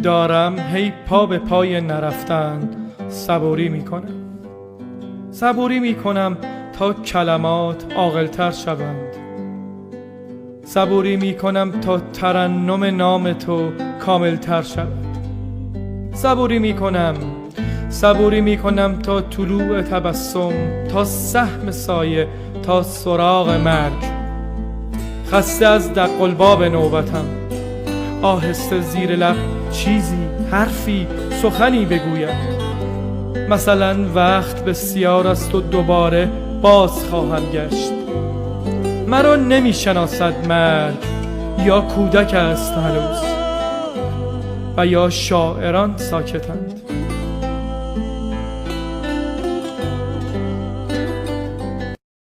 دارم هی پا به پای نرفتن صبوری میکنم. صبوری میکنم تا کلمات عاقل‌تر شوند. صبوری میکنم تا ترنم نام تو کاملتر شود. صبوری میکنم تا طلوع تبسم، تا سهم سایه، تا سراغ مرگ. خسته از دق‌الباب نوبتم، آهسته زیر لب چیزی، حرفی، سخنی بگوید. مثلا وقت بسیار است و دوباره باز خواهم گشت. مرا نمیشناسد مرگ، یا کودک است هنوز، و یا شاعران ساکتند.